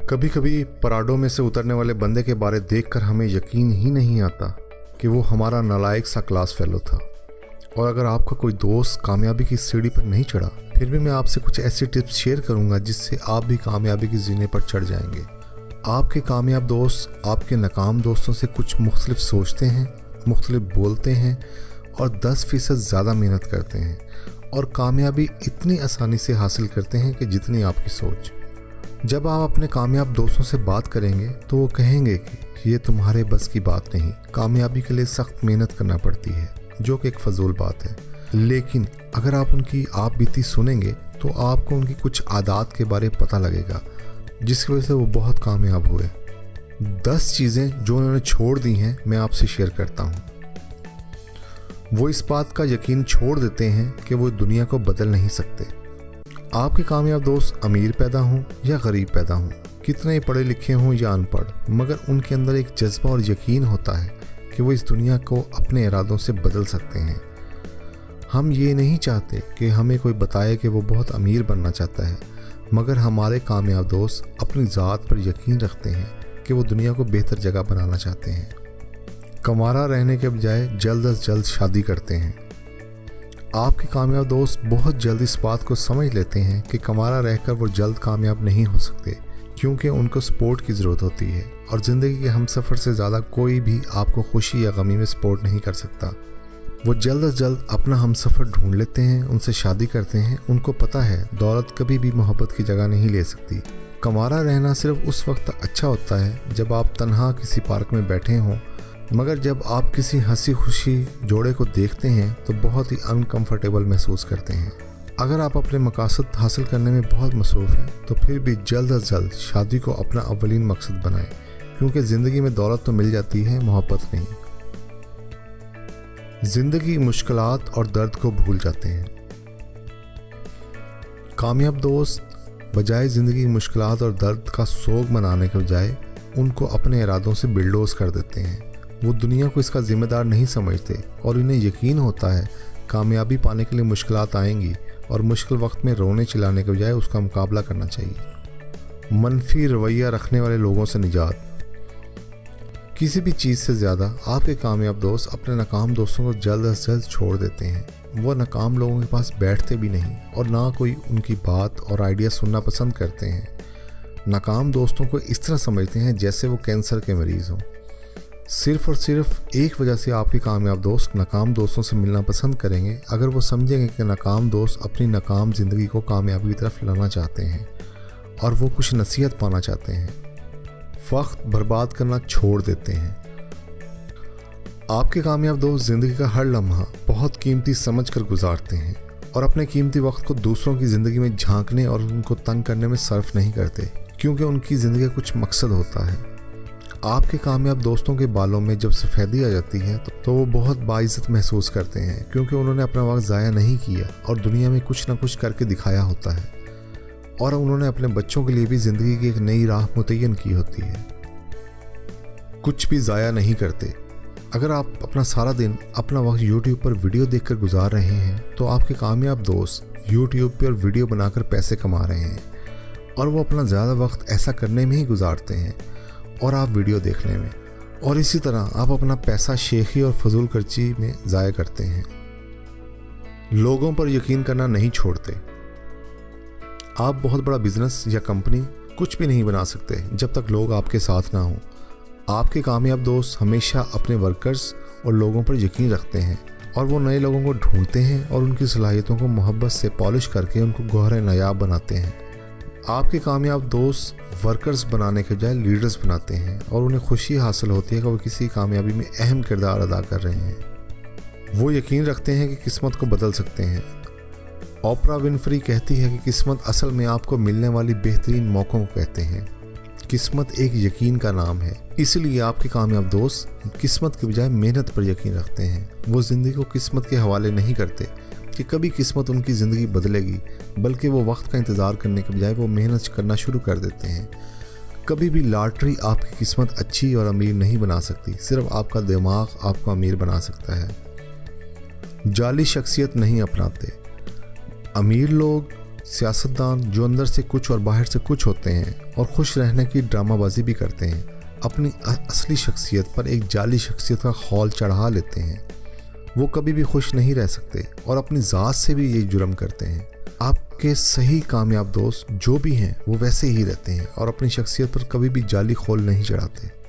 कभी कभी पराडों में से उतरने वाले बंदे के बारे देखकर हमें यकीन ही नहीं आता कि वो हमारा नालायक सा क्लास फेलो था। और अगर आपका कोई दोस्त कामयाबी की सीढ़ी पर नहीं चढ़ा, फिर भी मैं आपसे कुछ ऐसी टिप्स शेयर करूंगा जिससे आप भी कामयाबी की जीने पर चढ़ जाएंगे। आपके कामयाब दोस्त आपके नाकाम दोस्तों से कुछ मुख्तलिफ सोचते हैं, मुख्तलिफ बोलते हैं और 10% ज़्यादा मेहनत करते हैं और कामयाबी इतनी आसानी से हासिल करते हैं कि जितनी आपकी सोच। जब आप अपने कामयाब दोस्तों से बात करेंगे तो वो कहेंगे कि ये तुम्हारे बस की बात नहीं, कामयाबी के लिए सख्त मेहनत करना पड़ती है, जो कि एक फजूल बात है। लेकिन अगर आप उनकी आप बीती सुनेंगे तो आपको उनकी कुछ आदत के बारे पता लगेगा जिसकी वजह से वो बहुत कामयाब हुए। 10 चीज़ें जो उन्होंने छोड़ दी हैं मैं आपसे शेयर करता हूँ। वो इस बात का यकीन छोड़ देते हैं कि वो दुनिया को बदल नहीं सकते। आपके कामयाब दोस्त अमीर पैदा हों या गरीब पैदा हों, कितने पढ़े लिखे हों या अनपढ़, मगर उनके अंदर एक जज्बा और यकीन होता है कि वो इस दुनिया को अपने इरादों से बदल सकते हैं। हम ये नहीं चाहते कि हमें कोई बताए कि वो बहुत अमीर बनना चाहता है, मगर हमारे कामयाब दोस्त अपनी ज़ात पर यकीन रखते हैं कि वो दुनिया को बेहतर जगह बनाना चाहते हैं। कंवारा रहने के बजाय जल्द अज जल्द शादी करते हैं। आपके कामयाब दोस्त बहुत जल्द इस बात को समझ लेते हैं कि कंवारा रहकर वो जल्द कामयाब नहीं हो सकते, क्योंकि उनको सपोर्ट की ज़रूरत होती है और ज़िंदगी के हमसफ़र से ज़्यादा कोई भी आपको खुशी या गमी में सपोर्ट नहीं कर सकता। वो जल्द अज जल्द अपना हमसफ़र ढूंढ लेते हैं, उनसे शादी करते हैं। उनको पता है दौलत कभी भी मोहब्बत की जगह नहीं ले सकती। कंवारा रहना सिर्फ उस वक्त तक अच्छा होता है जब आप तन्हा किसी पार्क में बैठे हों, मगर जब आप किसी हंसी खुशी जोड़े को देखते हैं तो बहुत ही अनकंफर्टेबल महसूस करते हैं। अगर आप अपने मकासद हासिल करने में बहुत मसरूफ़ हैं तो फिर भी जल्द अज जल्द शादी को अपना अव्वलीन मकसद बनाएं, क्योंकि ज़िंदगी में दौलत तो मिल जाती है, मोहब्बत नहीं। ज़िंदगी मुश्किलात और दर्द को भूल जाते हैं। कामयाब दोस्त बजाय ज़िंदगी मुश्किलात और दर्द का सोग मनाने के बजाय उनको अपने इरादों से बिल्डोज कर देते हैं। वो दुनिया को इसका ज़िम्मेदार नहीं समझते और इन्हें यकीन होता है कामयाबी पाने के लिए मुश्किलात आएंगी और मुश्किल वक्त में रोने चिल्लाने के बजाय उसका मुकाबला करना चाहिए। मनफी रवैया रखने वाले लोगों से निजात। किसी भी चीज़ से ज़्यादा आपके कामयाब दोस्त अपने नाकाम दोस्तों को जल्द अज जल्द छोड़ देते हैं। वो नाकाम लोगों के पास बैठते भी नहीं और ना कोई उनकी बात और आइडिया सुनना पसंद करते हैं। नाकाम दोस्तों को इस तरह समझते हैं जैसे वो कैंसर के मरीज़ हों। सिर्फ और सिर्फ एक वजह से आपके कामयाब दोस्त नाकाम दोस्तों से मिलना पसंद करेंगे अगर वो समझेंगे कि नाकाम दोस्त अपनी नाकाम ज़िंदगी को कामयाबी की तरफ लाना चाहते हैं और वो कुछ नसीहत पाना चाहते हैं। वक्त बर्बाद करना छोड़ देते हैं। आपके कामयाब दोस्त ज़िंदगी का हर लम्हा बहुत कीमती समझ कर गुजारते हैं और अपने कीमती वक्त को दूसरों की ज़िंदगी में झांकने और उनको तंग करने में सर्फ नहीं करते, क्योंकि उनकी ज़िंदगी का कुछ मकसद होता है। आपके कामयाब दोस्तों के बालों में जब सफ़ेदी आ जाती है तो वो बहुत बाइज़्ज़त महसूस करते हैं, क्योंकि उन्होंने अपना वक्त ज़ाया नहीं किया और दुनिया में कुछ ना कुछ करके दिखाया होता है और उन्होंने अपने बच्चों के लिए भी ज़िंदगी की एक नई राह मुतय्यन की होती है। कुछ भी ज़ाया नहीं करते। अगर आप अपना सारा दिन अपना वक्त YouTube पर वीडियो देखकर गुजार रहे हैं तो आपके कामयाब दोस्त YouTube पर वीडियो बनाकर पैसे कमा रहे हैं और वो अपना ज़्यादा वक्त ऐसा करने में ही गुजारते हैं और आप वीडियो देखने में, और इसी तरह आप अपना पैसा शेखी और फजूल खर्ची में ज़ाया करते हैं। लोगों पर यकीन करना नहीं छोड़ते। आप बहुत बड़ा बिजनेस या कंपनी कुछ भी नहीं बना सकते जब तक लोग आपके साथ ना हों। आपके कामयाब दोस्त हमेशा अपने वर्कर्स और लोगों पर यकीन रखते हैं और वो नए लोगों को ढूंढते हैं और उनकी सलाहियतों को मोहब्बत से पॉलिश करके उनको गौहर नायाब बनाते हैं। आपके कामयाब दोस्त वर्कर्स बनाने के बजाय लीडर्स बनाते हैं और उन्हें खुशी हासिल होती है कि वो किसी कामयाबी में अहम किरदार अदा कर रहे हैं। वो यकीन रखते हैं कि किस्मत को बदल सकते हैं। ओपरा विनफ्री कहती है कि किस्मत असल में आपको मिलने वाली बेहतरीन मौक़ों को कहते हैं। किस्मत एक यकीन का नाम है, इसलिए आपके कामयाब दोस्त किस्मत के बजाय मेहनत पर यकीन रखते हैं। वो ज़िंदगी को किस्मत के हवाले नहीं करते कि कभी किस्मत उनकी ज़िंदगी बदलेगी, बल्कि वो वक्त का इंतज़ार करने के बजाय वो मेहनत करना शुरू कर देते हैं। कभी भी लॉटरी आपकी किस्मत अच्छी और अमीर नहीं बना सकती, सिर्फ आपका दिमाग आपको अमीर बना सकता है। जाली शख्सियत नहीं अपनाते। अमीर लोग सियासतदान जो अंदर से कुछ और बाहर से कुछ होते हैं और खुश रहने की ड्रामाबाजी भी करते हैं, अपनी असली शख्सियत पर एक जाली शख्सियत का खौल चढ़ा लेते हैं। वो कभी भी खुश नहीं रह सकते और अपनी ज़ात से भी ये जुर्म करते हैं। आपके सही कामयाब दोस्त जो भी हैं वो वैसे ही रहते हैं और अपनी शख्सियत पर कभी भी जाली खोल नहीं चढ़ाते।